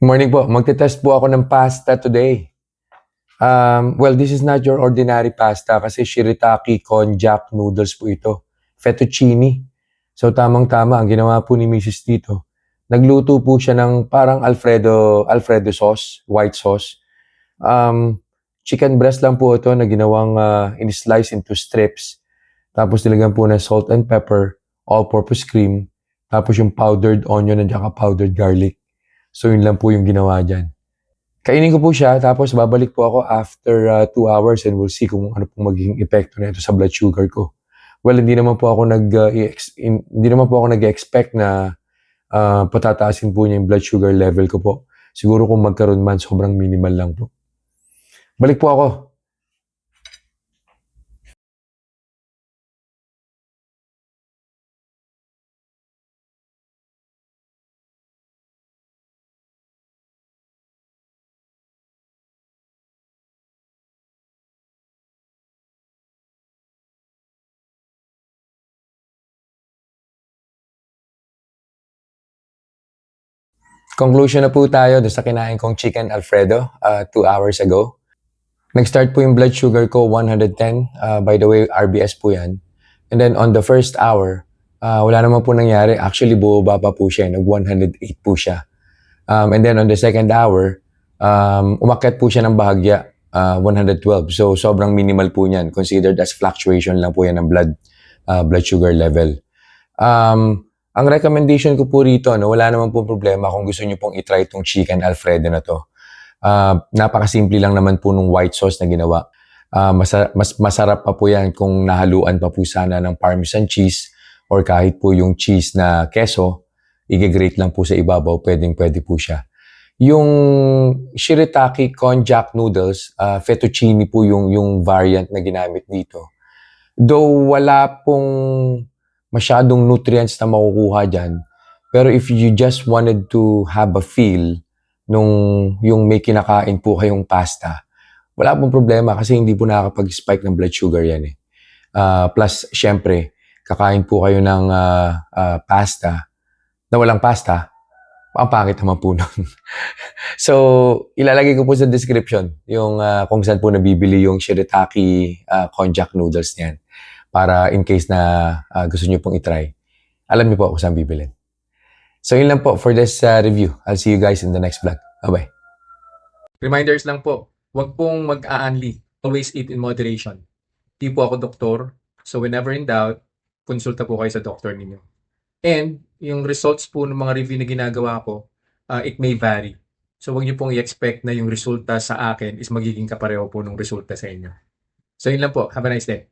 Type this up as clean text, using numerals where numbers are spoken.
Morning po. Magte-test po ako ng pasta today. Well, this is not your ordinary pasta kasi shirataki konjac noodles po ito. Fettuccine. So, tamang-tama. Ang ginawa po ni Mrs. dito, nagluto po siya ng parang Alfredo sauce, white sauce. Chicken breast lang po ito na ginawang in-slice into strips. Tapos nilagyan po ng salt and pepper, all-purpose cream, tapos yung powdered onion at saka powdered garlic. So, yun lang po yung ginawa dyan. Kainin ko po siya, tapos babalik po ako after 2 hours and we'll see kung ano pong magiging epekto nito sa blood sugar ko. Well, hindi naman po ako nag-expect na patataasin po niya yung blood sugar level ko po. Siguro kung magkaroon man, sobrang minimal lang po. Balik po ako. Conclusion na po tayo doon sa kinain kong chicken Alfredo 2 hours ago. Nag-start po yung blood sugar ko, 110. By the way, RBS po yan. And then on the first hour, wala naman po nangyari. Actually, bumaba pa po siya. Nag-108 po siya. And then on the second hour, umakyat po siya ng bahagya, 112. So, sobrang minimal po niyan. Considered as fluctuation lang po yan ng blood sugar level. Ang recommendation ko po rito, wala naman po problema kung gusto niyo pong itry itong chicken Alfredo na to. Napakasimple lang naman po nung white sauce na ginawa. Mas masarap pa po yan kung nahaluan pa po sana ng Parmesan cheese or kahit po yung cheese na keso, i-grate lang po sa ibabaw, pwede po siya. Yung shirataki konjac noodles, fettuccine po yung variant na ginamit dito. Though wala pong masyadong nutrients na makukuha dyan, pero if you just wanted to have a feel yung may kinakain po kayong pasta, wala pong problema kasi hindi po nakakapag-spike ng blood sugar yan eh. Plus, syempre, kakain po kayo ng pasta na walang pasta, ang pangit naman po nun. So, ilalagay ko po sa description yung kung saan po nabibili yung shirataki konjac noodles niyan. Para in case na gusto nyo pong itry, alam niyo po kung saan bibilin. So, yun lang po for this review. I'll see you guys in the next vlog. Bye-bye. Reminders lang po, huwag pong mag-aanli. Always eat in moderation. Di po ako doktor, so whenever in doubt, konsulta po kayo sa doktor ninyo. And yung results po ng mga review na ginagawa ko, it may vary. So huwag niyo pong i-expect na yung resulta sa akin is magiging kapareho po ng resulta sa inyo. So yun lang po. Have a nice day.